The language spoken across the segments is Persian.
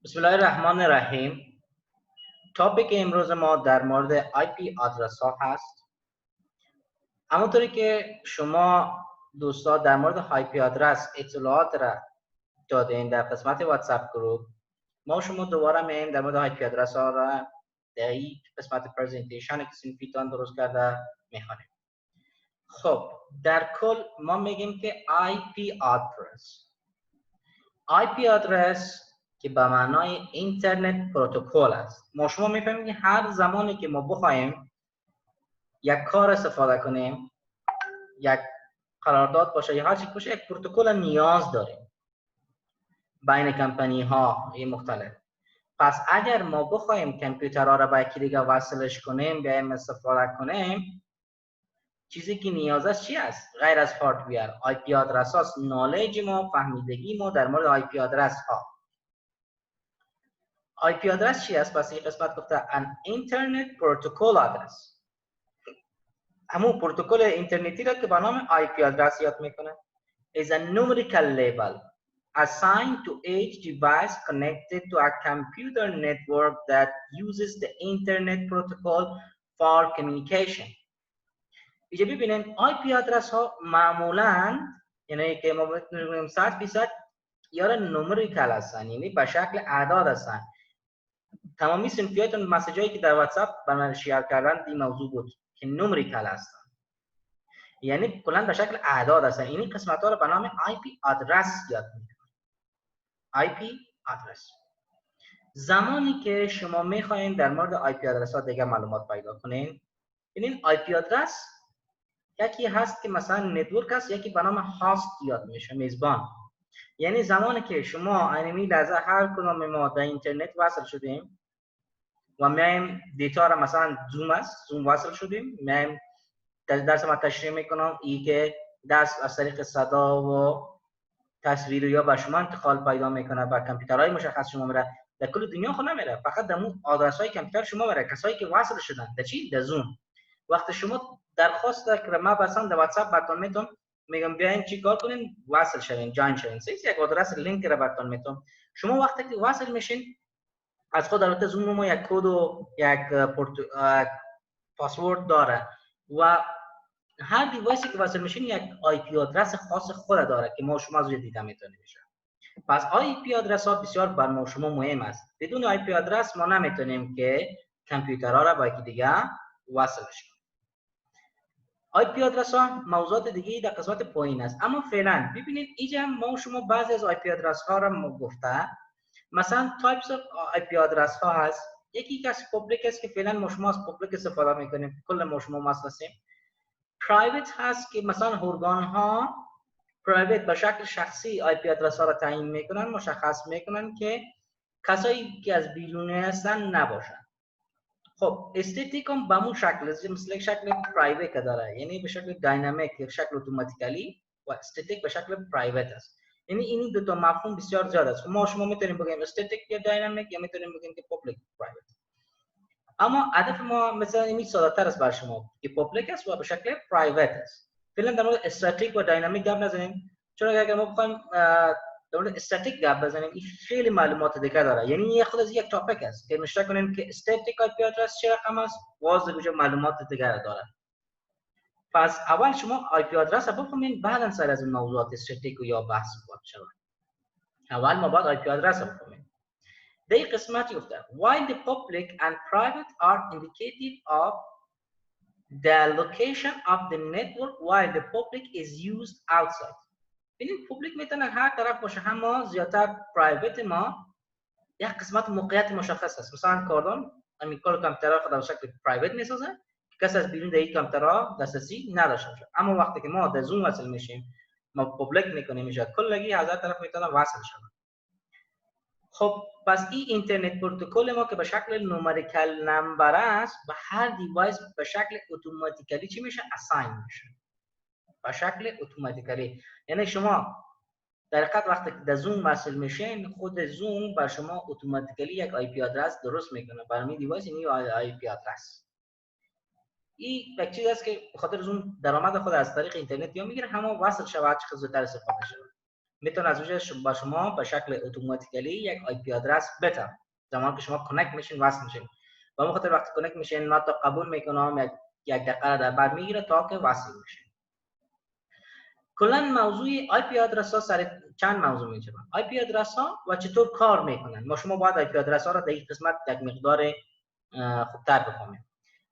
بسم الله الرحمن الرحیم. تاپیک امروز ما در مورد آی پی آدرس ها هست. همونطوری که شما دوستا در مورد آی پی آدرس اطلاعات را دادین در قسمت واتساپ گروپ، ما شما دوباره میایم در مورد آی پی آدرس ها را در این قسمت پرزنتیشن که سینفیتان درست کرده میخوانیم. خب در کل ما میگیم که آی پی آدرس که به معنای اینترنت پروتکل است. ما شما میفهمید که هر زمانی که ما بخوایم یک کار استفاده کنیم، یک قرارداد باشه یا هر چیز باشه، یک پروتکل نیاز داریم بین کمپانی ها مختلف. پس اگر ما بخوایم کامپیوترها را به یکی دیگه وصلش کنیم، بیایم استفاده کنیم، چیزی که نیاز است چی است؟ غیر از هاردویر، آی پی آدرس هاست. نالج ما، فهمیدگی ما در مورد آی پی آدرس ها. آی پی آدرس چی است؟ پس این قسمت گفته an internet protocol address، همون پروتکل اینترنتی را که به نام آی پی آدرس یاد میکنه. is a numerical label assigned to each device connected to a computer network that uses the internet protocol for communication. اینجا ببینید آی پی آدرس ها معمولاً، یعنی که ما بتونیم 100% یا نومریکال هستن، یعنی به شکل اعداد هستن. تمامی صنفیات مسیج هایی که در واتساپ به من شیر کردن این موضوع بود که نومریکال هستن، یعنی کلا به شکل اعداد هستن. این قسمت ها رو به نام آی پی آدرس یاد میکنن. آی پی آدرس. زمانی که شما میخواین در مورد آی پی آدرس ها دیگه معلومات پیدا کنین، ببینین آی پی آدرس یکی هست که مثلا نتورک هست، یکی به نام هاست یاد میشه، میزبان. یعنی زمانی که شما اینمی لحظه هر کدوم ما در اینترنت وصل شدیم و میایم دیتا را، مثلا زوم است، زوم وصل شدیم، میایم درس ما تشریح میکنم ای که درس از طریق صدا و تصویر یا به شما انتقال پیدا میکنه، به کامپیوترهای مشخص شما میره، در کل دنیا خود نمیره، فقط در اون آدرس های کامپیوتر شما میره. کسایی که وصل شدن در چی؟ در زوم. وقتی شما درخواست که ما مثلا در واتساپ براتون میتونم میگم بیاین چی کار کنین، وصل شوین، جوین شوین، یک آدرس لینک را براتون میتونم. شما وقتی که وصل میشین از خود البته زوم ما یک کد و یک پاسورد داره و هر دیوایسی که وصل میشین یک آی پی آدرس خاص خود داره که ما شما از روی دیده میتونیم بشه. پس آی پی آدرس ها بسیار بر ما شما مهم است. بدون آی پی آدرس ما نمیتونیم که کامپیوترها را با یکی دیگه وصلش کنیم. آی پی آدرس ها موضوعات دیگه در قسمت پایین است، اما فعلا ببینید اینجا ما شما بعضی از آی پی آدرس ها را گفته. مثلا تایپس اف آی پی آدرس ها هست. یکی از پابلیک است که فعلا ما شما از پابلیک استفاده میکنیم، کل ما شما مسئله. پرایوت هست که مثلا ارگان ها پرایوت به شکل شخصی آی پی آدرس ها را تعیین میکنن، مشخص میکنن که کسایی که از بیرون هستن نباشن. خب استاتیک هم به همون شکل است، مثل شکل پرایوت داره، یعنی به شکل داینامیک یا شکل اتوماتیکلی، و استاتیک به شکل پرایوت است. یعنی این دو تا مفهوم بسیار زیاد است. ما شما میتونیم بگیم استاتیک یا داینامیک، یا میتونیم بگیم که پابلیک پرایوت. اما هدف ما مثلا این ساده تر است بر شما که پابلیک است و به شکل پرایوت است. فعلا در مورد استاتیک و داینامیک گپ نزنیم، چون اگر ما بخوایم در مورد استاتیک گپ بزنیم این خیلی معلومات دیگه داره. یعنی این خود از یک تاپیک است که نشته کنیم که استاتیک آی پی آدرس چه رقم است، واضح کجا معلومات دیگه داره. پس اول شما آی پی آدرس رو بفهمین، بعداً سر از این موضوعات استاتیک یا بحث کنیم. اول ما باید آی پی آدرس رو بفهمیم. در قسمتی گفته while the public and private are indicative of the location of the network while the public is used outside. ببینید پابلیک میتونه هر طرف باشه، اما زیادتر پرایوت ما یک قسمت موقعیت مشخص است. مثلا کاردان همین کار کامپیوترها خود به شکل پرایوت میسازه که کسی از بیرون در این کامپیوترها دسترسی نداشته باشه. اما وقتی که ما در زوم وصل میشیم، ما پابلیک میکنیم، میشه کلگی هزار طرف میتونه وصل شه. خب پس این اینترنت پروتکل ما که به شکل نومریکال نمبر است، به هر دیوایس به شکل اتوماتیکلی چی میشه؟ اساین میشه به شکل اتوماتیکلی. یعنی شما در حقیقت وقتی در زوم وصل میشین، خود زوم بر شما اتوماتیکلی یک آی پی آدرس درست میکنه برای دیوایس. این آی پی آدرس این یک چیز است که به خاطر زوم درآمد خود از طریق اینترنت یا میگیره، همه وصل شود چه زودتر استفاده شود. میتونه از اونجا با شما به شکل اتوماتیکلی یک آی پی آدرس بده زمانی که شما کانکت میشین وصل میشین. و به خاطر وقتی کانکت میشین ما تا قبول میکنم یک دقیقه در بر میگیره تا که وصل میشین. کلا موضوع آی پی آدرس ها سر چند موضوع میشه. آی پی آدرس ها و چطور کار میکنن. ما شما باید آی پی آدرس ها را در این قسمت یک مقدار خوبتر بفهمیم.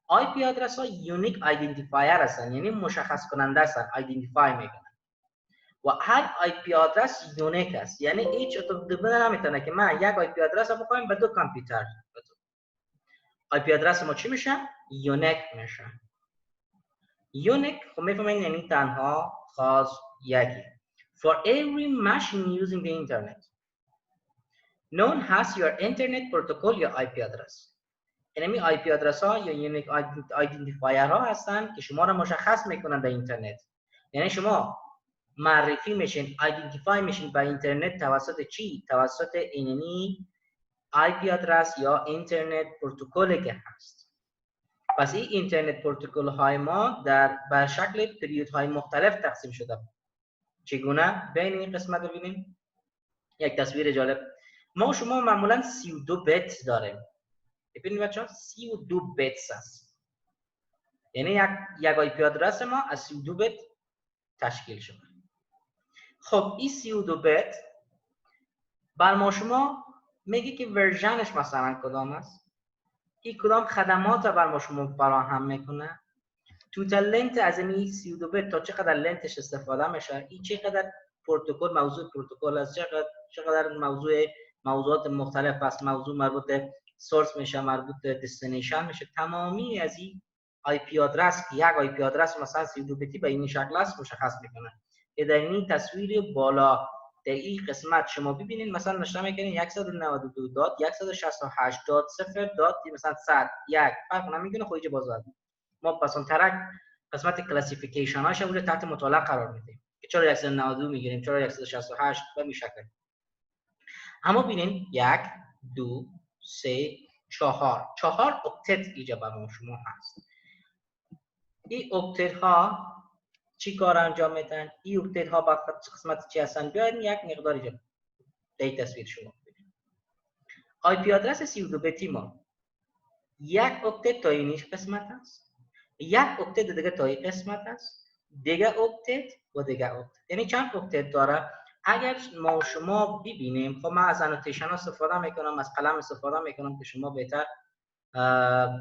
آی پی آدرس ها یونیک آیدنتیفایر هستن، یعنی مشخص کننده هستن، آیدنتیفای میکنن. و هر آی پی آدرس یونیک است، یعنی هیچ اتوماتیک نمیتونه که من یک آی پی آدرس رو بخوایم به دو کامپیوتر. آی پی آدرس ما چی میشه؟ یونیک میشه. یونیک خب میفهمین یعنی تنها، خاص، یکی. For every machine using the internet known as your internet protocol یا آی پی آدرس. یعنی آی پی آدرس ها یا یونیک آیدنتیفایر ها هستن که شما را مشخص میکنن در اینترنت. یعنی شما معرفی میشین، آیدنتیفای میشین با اینترنت توسط چی؟ توسط اینی آی پی آدرس یا اینترنت پروتکلی که هست. پس این اینترنت پروتکل های ما به شکل پریود های مختلف تقسیم شده. چگونه؟ بین این قسمت ببینیم یک تصویر جالب. ما شما معمولا 32 بیت داریم. ببینید بچه‌ها 32 بیت است. یعنی یک آی پی آدرس ما از 32 بیت تشکیل شده. خب این 32 بیت بر ما شما میگه که ورژنش مثلا کدام است، این کدام خدمات بر ما شما فراهم میکنه، توتال لنت از این 32 بیت تا چقدر لنتش استفاده میشه، این چقدر پروتکل، موضوع پروتکل است، چقدر موضوعات مختلف است، موضوع مربوط به سورس میشه، مربوط به دستینیشن میشه. تمامی از این آی پی آدرس که یک آی پی آدرس مثلا 32 بیتی به این شکل است مشخص میکنه. در این تصویر بالا در این قسمت شما ببینید مثلا نشته میکنید 192.168.0. مثلا 100 یک فرق نمیکنه، خودی بازار ما پس اون ترک قسمت کلاسیفیکیشن هاش اونجا تحت مطالعه قرار میدیم که چرا 192 میگیریم، چرا 168 به این شکل. اما ببینید 1 2 3 4 اکتت اینجا برای شما هست. این اکتت ها چی کار انجام میدن؟ این اکتت ها با قسمت چی هستن؟ بیاید یک مقدار اینجا در تصویر شما ببینید. آی پی آدرس 32 بیتی ما یک اکتت تا اینیش قسمت است، یک اکتت دیگه تا این قسمت است، دیگه اکتت و دیگه اکتت. یعنی چند اکتت داره؟ اگر ما شما ببینیم، خب من از انوتیشن استفاده میکنم، از قلم استفاده میکنم که شما بهتر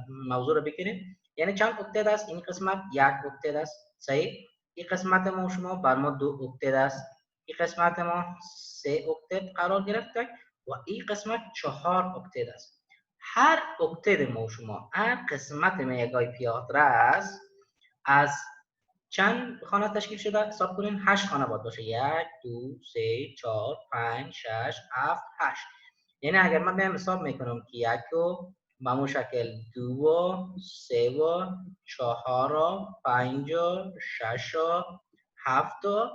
موضوع رو بگیرید. یعنی چند اکتت است؟ این قسمت یک اکتت است، صحیح. این قسمت ما شما بر ما 2 اکتت است، این قسمت ما 3 اکتت قرار گرفته و این قسمت 4 اکتت است. هر اکتت ما شما، هر قسمت ما یک آی پی آدرس از چند خانه تشکیل شده؟ حساب کنین 8 خانه باید باشه. 1 2 3 4 5 6 7 8. یعنی اگر من بهم حساب میکنم که 1 و به همون شکل 2 و 3 و 4 و 5 و 6 و 7 و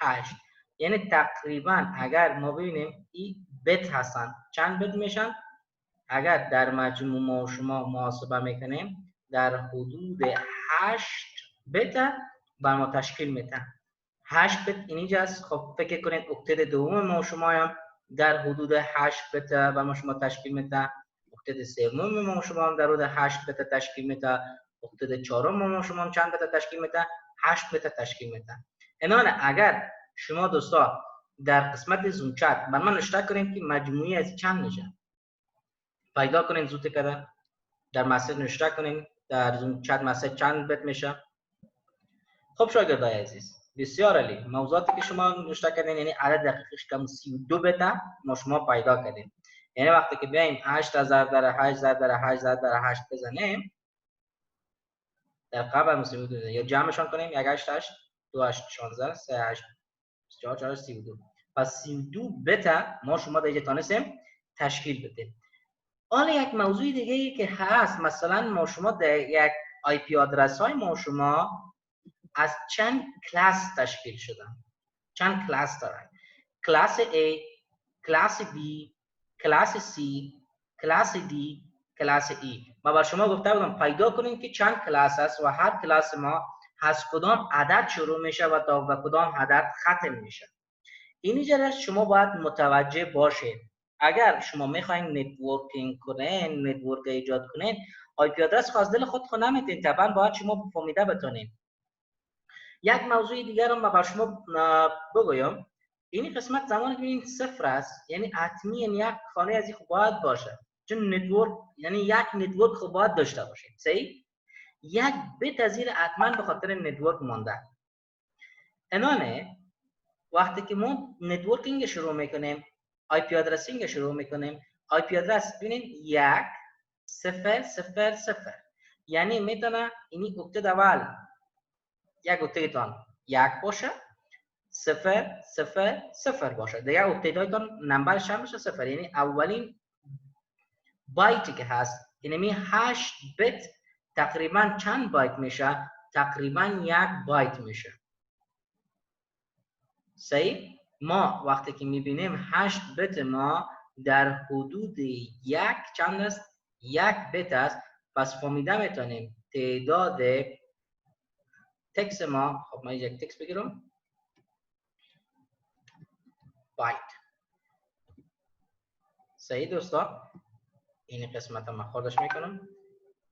8. یعنی تقریبا اگر ما ببینیم این بیت هستن، چند بیت میشن؟ اگر در مجموع ما شما محاسبه میکنیم در حدود 8 بیت بر ما تشکیل میدن. 8 بیت اینجاست. خب فکر کنید اکتت دوم ما شما هم در حدود 8 بیت بر ما شما تشکیل میدن، اکتت سوم ما شما هم در حدود 8 بیت تشکیل میدن، اکتت چهارم ما شما هم چند بیت تشکیل میدن؟ 8 بیت تشکیل میدن. اینانه اگر شما دوستا در قسمت زوم چت بر من اشتراک کنید که مجموعی از چند میشه، پیدا کنین زود کردن در مسیر اشتراک کنین در زوم چت مسیر چند بیت میشه. خب شاگردای عزیز بسیار عالی، موضوعاتی که شما اشتراک کردین یعنی عدد دقیقش کم 32 بیت ما شما پیدا کردین. یعنی وقتی که بیایم 8000 در 8000 در 8000 در 8 بزنیم در قبل مسئله یا جمعشان کنیم 188 28 16 38 24 4 32. پس 32 بیت ما شما در اینجا تونستیم تشکیل بدیم. حالا یک موضوع دیگه ای که هست، مثلا ما شما در یک آی پی آدرس های ما شما از چند کلاس تشکیل شدن، چند کلاس دارن. کلاس A، کلاس B، کلاس C، کلاس D، کلاس E. ما بر شما گفته بودم پیدا کنیم که چند کلاس است و هر کلاس ما از کدام عدد شروع میشه و تا به کدام عدد ختم میشه. اینجا شما باید متوجه باشید. اگر شما میخواین نتورکینگ کنین، نتورک ایجاد کنین، آی پی آدرس خاص دل خود نمیتین، طبعا باید شما فهمیده بتونین. یک موضوع دیگر رو من بر شما بگویم. این قسمت زمانی که این صفر است، یعنی حتمی یک خانه از این خوب باید باشه، چون نتورک یعنی یک نتورک خوب باید داشته باشه. صحیح؟ یک بیت از این حتما به خاطر نتورک مانده. انانه وقتی که ما نتورکینگ شروع میکنیم، آی پی آدرسینگ شروع میکنیم، آی پی آدرس ببینید 1000 یعنی میتونه اینی اکتید اول یک اکتیدتان 1 باشه، 000 باشه، دیگه اکتیدهایتان نمبرش هم میشه 0. یعنی اولین بایتی که هست، یعنی 8 بیت تقریبا چند بایت میشه؟ تقریبا 1 بایت میشه. صحیح؟ ما وقتی که میبینیم 8 بیت ما در حدود یک چند است؟ 1 بیت است. پس فهمیده میتونیم تعداد تکس ما، خب من یک تکس بگیرم، بایت. صحیح دوستا؟ این قسمت ما خودش میکنم.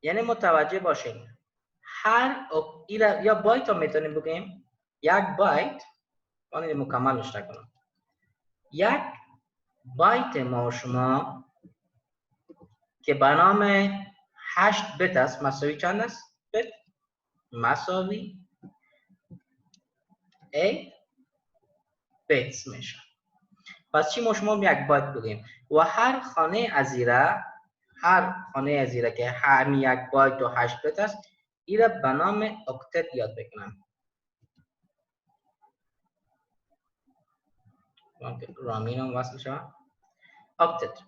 یعنی متوجه باشین هر یا بایت رو میتونیم بگیم 1 بایت، من مکملش کنم. 1 بایت ما شما که به نام 8 بیت است مساوی چند است؟ بیت مساوی 8 بیتس میشه. پس چی ما شما 1 بایت بگیم و هر خانه از ایره که هم 1 بایت و 8 بیت است، ایره به نام اکتت یاد بکنم. رامین هم وصل شد. اکتت.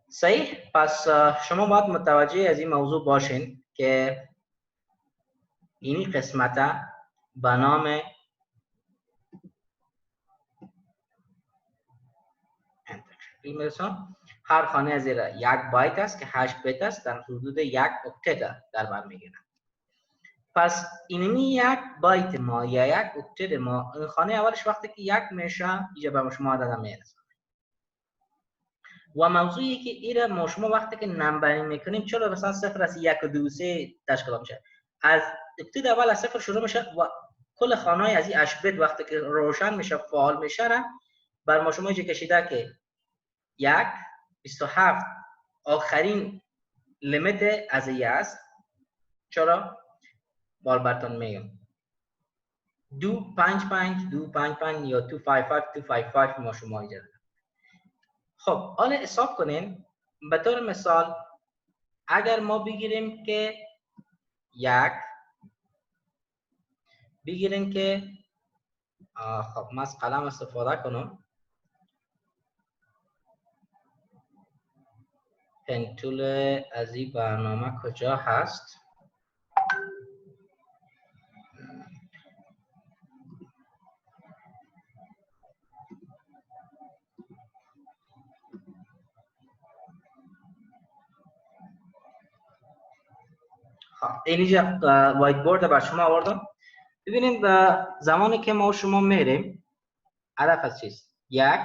صحیح؟ پس شما باید متوجه از این موضوع باشین که این قسمت به نام هر خانه از زیر 1 بایت است که 8 بیت است، در حدود 1 اکتت در بر میگیره. پس اینمی 1 بایت ما یا 1 اکتت ما، این خانه اولش وقتی که 1 میشه اینجا به شما عدد میرسه. و موضوعی که ایره ما شما وقتی که نمبرینگ میکنیم، چرا مثلا 0 از 1 و 2 3 تشکیل میشه؟ از ابتد اول از 0 شروع میشه و کل خانه‌های از این 8 بیت وقتی که روشن میشه فعال میشه را بر ما شما کشیده که 1 27 آخرین لیمیت از ای است. چرا؟ بار براتون میگم 255 255 یا 255 255 ما شما اینجا. خب حالا حساب کنین. به طور مثال اگر ما بگیریم که خب من از قلم استفاده کنم، پن تول از این برنامه کجا هست؟ اینجا وایت بورد بر شما آوردم. ببینید زمانی که ما شما میریم هدف از چیست؟ 1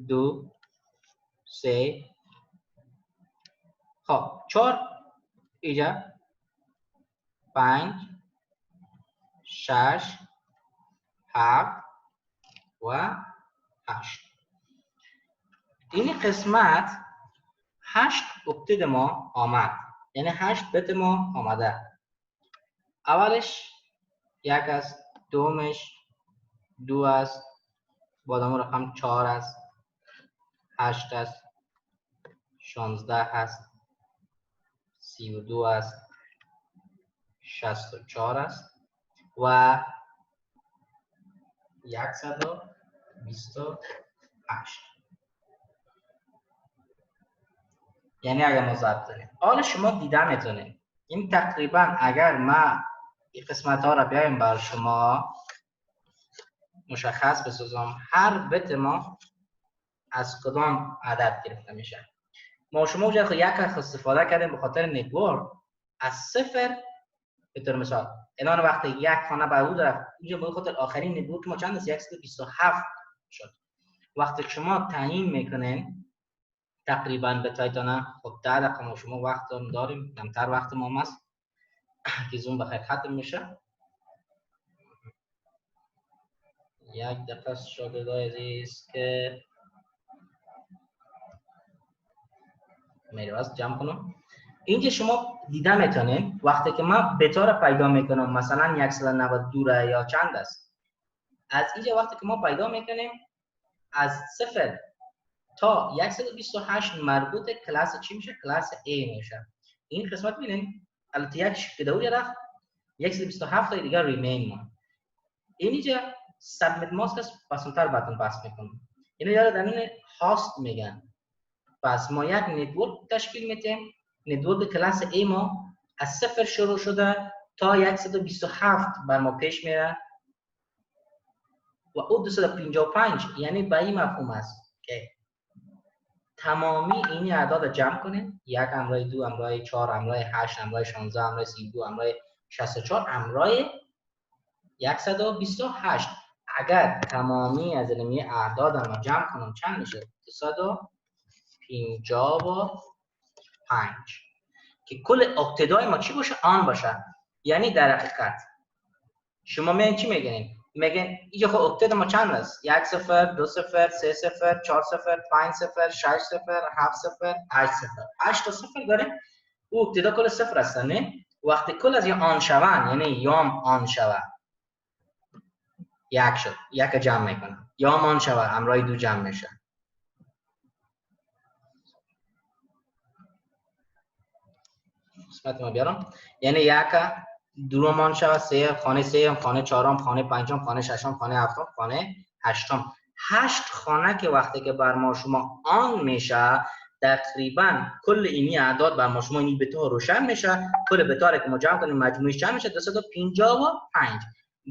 2 3 خب 4 اینجا 5 6 7 و 8. این قسمت 8 اکتید ما آمد، یعنی 8 بیت ما آمده. اولش 1 است، دومش 2 است، بعدم رقم 4 است، 8 است، 16 است، 32 است، 64 است و 128. یعنی اگر ما ضرب کنیم، حالا شما دیده میتونید این تقریبا اگر ما این قسمت ها را بیایم بر شما مشخص بسازم هر بیت ما از کدام عدد گرفته میشه. ما شما اونجا یک استفاده کردیم به خاطر نتورک از 0 به طور مثال الان وقتی یک خانه به او رفت اینجا به خاطر آخرین نتورک ما چند است 127 شد. وقتی شما تعیین میکنین تقریبا به تایتانه خب 10 دقیقه ما شما وقت داریم، کمتر وقت ما هست که زوم بخیر ختم میشه. یک دقیقه شاگردای عزیز که میرواز جمع کنم. اینجا شما دیده میتونید وقتی که من بتا را پیدا میکنم مثلا 192 یا چند است، از اینجا وقتی که ما پیدا میکنیم از 0 تا 128 مربوط کلاس چی میشه؟ کلاس A میشه. این قسمت ببینید البته یک کدوری رفت 127 تا دیگه ریمین مون. اینجا سابمیت ماسک است پسونتر باتون پاس میکنم. اینو یاد دارین هاست میگن. پس ما یک نتورک تشکیل میدیم. نتورک کلاس A ما از 0 شروع شده تا 127 بر ما پیش میره و او 255 یعنی به این مفهوم است که تمامی این اعداد جمع کنیم 1 همراه 2 همراه 4 همراه 8 همراه 16 همراه 32 همراه 64 همراه 128. اگر تمامی از این اعداد ما جمع کنم چند میشه؟ 255 که کل اقتدای ما چی باشه؟ آن باشه. یعنی در حقیقت شما میگین چی میگین؟ میگین اینجا خب اقتدا ما چند است؟ 1 0 2 0 3 0 4 0 5 0 6 0 7 0 8 0 8 تا 0 داریم. او اقتدا کل 0 است نه؟ وقتی کل از آن شوند یعنی یام آن شود یک شد، یک جمع میکنم، یام آن شود همراه 2 جمع میشه. قسمت ما بیارم یعنی یک دو مان شود 3 خانه 3 خانه 4 خانه 5 خانه 6 خانه 7 خانه 8 8 خانه که وقتی که بر ما شما آن میشه تقریبا کل اینی اعداد بر ما شما اینی به طور روشن میشه. کل بطاره که ما جمع کنیم مجموعش چند میشه؟ 255.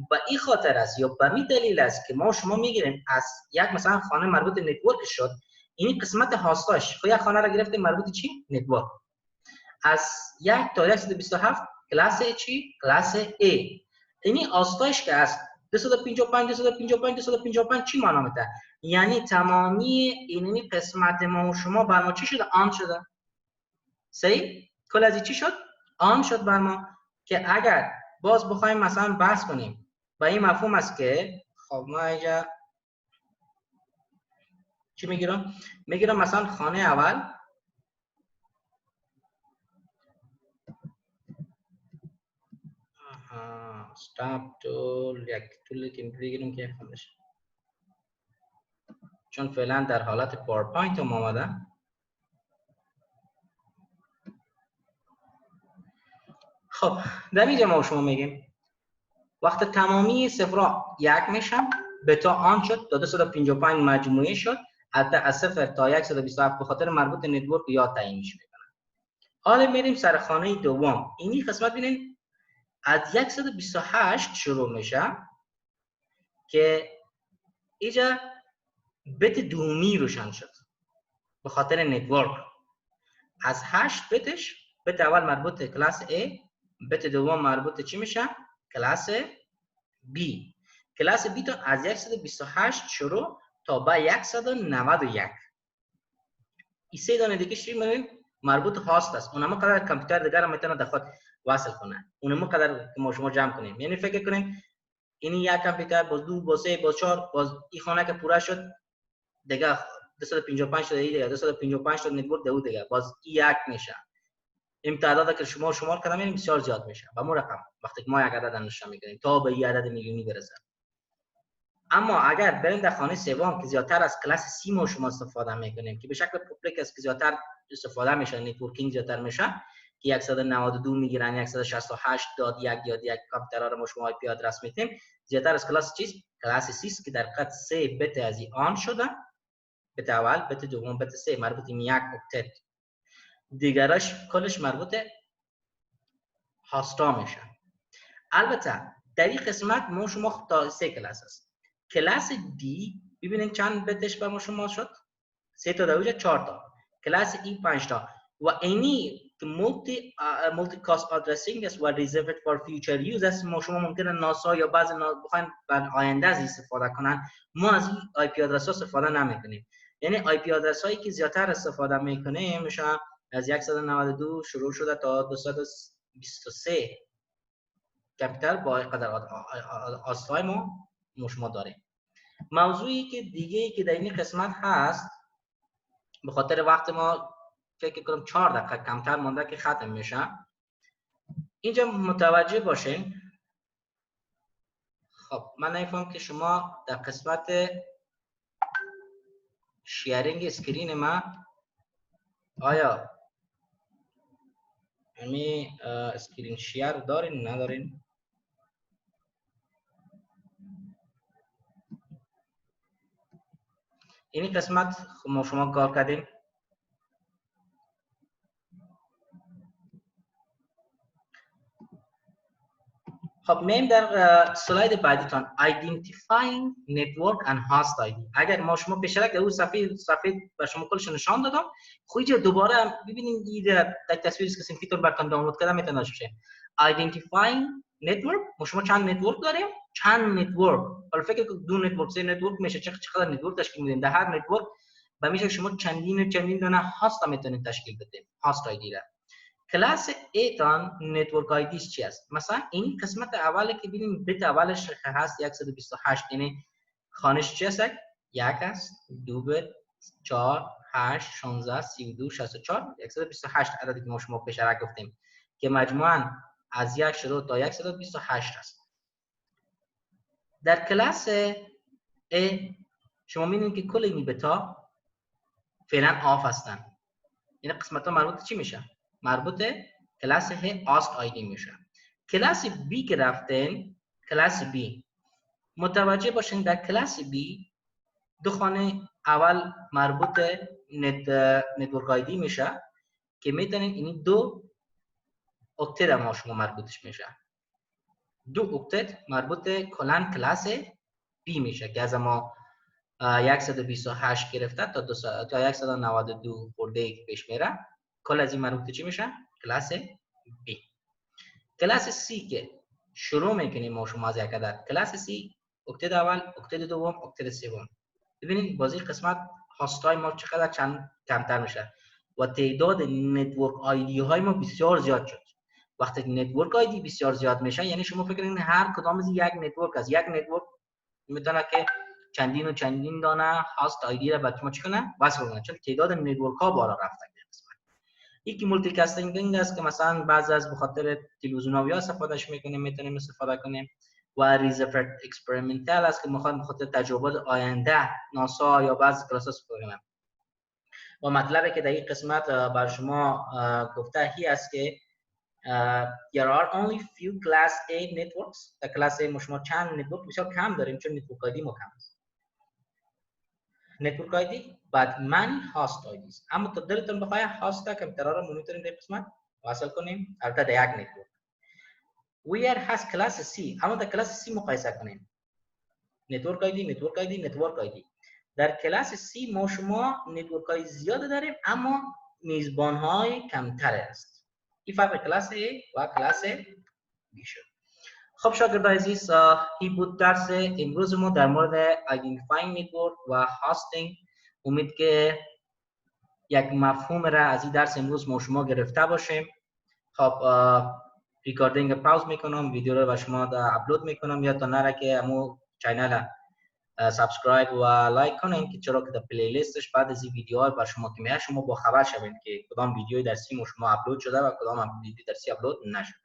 به این خاطر است یا به این دلیل است که ما شما میگیریم از یک مثلا خانه مربوط نتورک شد این قسمت هاستاش خب یک خانه را گرفتیم مربوط چی؟ نتورک. از 1 تا 127 کلاس چی؟ کلاس A. اینی آستایش که است 255 255 255 چی معنا میده؟ یعنی تمامی اینی قسمت ما و شما بر ما چی شده؟ آن شده. صحیح؟ کل از چی شد؟ آن شد بر ما. که اگر باز بخوایم مثلا بحث کنیم با این مفهوم است که خب ما اینجا چی میگیرم؟ میگیرم مثلا خانه اول استاپ تول یک تولی که بگیریم که خودش چون فعلا در حالت پاورپوینت هم آمده. خب در اینجا ما شما میگیم وقت تمامی صفرها یک میشن بتا آن شد تا 255 مجموعه شد حتی از 0 تا 127 به خاطر مربوط نتورک یا تعیینش میکنن. حالا میریم سر خانه دوم. اینی قسمت ببینید از 128 شروع میشه که اینجا بت دومی روشن شد به خاطر نتورک. از 8 بتش بت اول مربوط کلاس A، بت دوم مربوط چی میشه؟ کلاس B. کلاس B تا از 128 شروع تا به 191. این سه دانه دیگه چی میگن؟ مربوط هاست است. اونم قدر کامپیوتر دیگر هم میتونه داخل وصل کنه. اونم قدر ما شما جمع کنیم. یعنی فکر کنیم این یک کامپیوتر باز 2 باز 3 باز 4 باز این خانه که پورا شد دیگه 255 تا دیگه 255 تا نتورک دو دیگه باز یک میشه. این تعداد که شما شمار کردم یعنی بسیار زیاد میشه. با مو رقم وقتی که ما یک عدد نشون میگیریم تا به این عدد میلیونی برسه. اما اگر بریم در خانه سوم که زیادتر از کلاس C ما شما استفاده میکنیم که به شکل پوبلیک است که زیادتر استفاده میشه، نتورکینگ زیادتر میشه که 192 میگیرن 168 داد یک یاد یک کامپیوترها رو ما شما آی پی آدرس میتیم زیادتر از کلاس چیز کلاس C که در حقیقت 3 بت از این آن شده. بت اول، بت دوم، بت 3 مربوط به یک اکتت. دیگرش کلش مربوط هاستا میشه. البته در این قسمت ما شما تا 3 کلاس است. کلاس D ببینید چند بتش به ما شما شد؟ 3 تا دوجه 4 تا. کلاس E 5 تا. و اینی multicast addressing است و reserved for future use است. شما ممکنه ناسا یا بعضی بخواین بعد آینده از استفاده کنن، ما از این آی پی آدرس ها استفاده نمیکنیم. یعنی آی پی آدرس هایی که زیادتر استفاده میکنیم میشه از 192 شروع شده تا 223 کمتر با قدر آسای ما شما داریم. موضوعی که دیگه که در این قسمت هست، به خاطر وقت ما فکر کنم 4 دقیقه کمتر مونده که ختم میشه. اینجا متوجه باشین. خب من نمیفهم که شما در قسمت شیرینگ اسکرین ما آیا همین اسکرین شیر دارین ندارین؟ این قسمت ما شما کار کردیم. خب میم در سلاید بعدیتان identifying network and host ID. اگر ما شما پیشرفت در اون صفحه به شما کلش نشان دادم، خودی دوباره ببینید این در تصویری که سینفیتون براتون دانلود کردم میتونه باشه. identifying network، ما شما چند نتورک داریم؟ چند نتورک. حالا فکر کنید دو نتورک سه نتورک میشه چقدر نتورک تشکیل میدین؟ در هر نتورک به میشه شما چندین دونه هاست میتونید تشکیل بدید. هاست آیدی را. کلاس A تان نتورک آیدیش چی است؟ مثلا این قسمت اولی که ببینید بیت اولش هست 128، یعنی خانش چی است؟ 1 است، 2 بیت، 4 8 16 32 64 128 عددی که ما شما پیش را گفتیم که مجموعاً از 1 شروع تا 128 است. در کلاس A شما می‌بینید که کل این بیت‌ها فعلا آف هستن. این قسمت‌ها مربوط چی میشه؟ مربوط کلاس هاست آیدی میشه. کلاس B که رفتن، کلاس B متوجه باشین در کلاس B دو خانه اول مربوط نتورک آیدی میشه که میتونین این دو اکتت ما شما مربوطش میشه. دو اکتت مربوط کلان کلاس B میشه که از ما 128 گرفته تا 192 خورده پیش میره. کل از این مربوط چی میشه؟ کلاس B. کلاس C که شروع میکنیم ما شما از یک عدد. کلاس C اکتت اول، اکتت دوم، اکتت سوم. ببینید بازی قسمت هاستای ما چقدر کمتر میشه و تعداد نتورک آیدی های ما بسیار زیاد شد. وقتی نتورک آیدی بسیار زیاد میشه یعنی شما فکر کنید هر کدام از یک نتورک از یک نتورک میتونه که چندین و چندین دانه هاست آیدی را به شما چکنه وصل کنه، چون تعداد نتورک ها بالا رفته. یکی مولتی کاستینگ است که مثلا بعضی از به خاطر تلویزیون‌ها استفادهش میکنیم، میتونیم استفاده کنیم. و ریزرفد اکسپریمنتال است که میخوایم به خاطر تجربات آینده ناسا یا بعضی کلاس استفاده کنیم. و مطلبی که در این قسمت بر شما گفته هی است که there are only few class A networks. در کلاس A شما چند نتورک بسیار کم داریم چون نتورک آیدی ما کم است. نتورک آیدی بعد من هاست آیدی است. اما تا دلتون بخواه هاست کامپیوتر را مونیتورینگ در قسمت وصل کنیم البته در یک نتورک. ویر هست کلاس C، اما در کلاس C مقایسه کنیم. نتورک آیدی، نتورک آیدی، نتورک آیدی. در کلاس C ما شما نتورک های زیاد داریم اما میزبان های کمتر است. این فرق کلاس A و کلاس B شد. خب شاگردان عزیز، این بود درس امروز ما در مورد identifying network و هاستینگ. امید که یک مفهوم را از این درس امروز ما شما گرفته باشیم. خب ریکاردینگ پاوز میکنم، ویدیو رو به شما اپلود میکنم. یادتان نره که امو چینل سابسکرایب و لایک کنین که چرا که در پلی لیستش بعد از این ویدیوها بر شما که میاد شما با خبر شوید که کدام ویدیوی درسی شما اپلود شده و کدام ویدیو درسی اپلود نشده.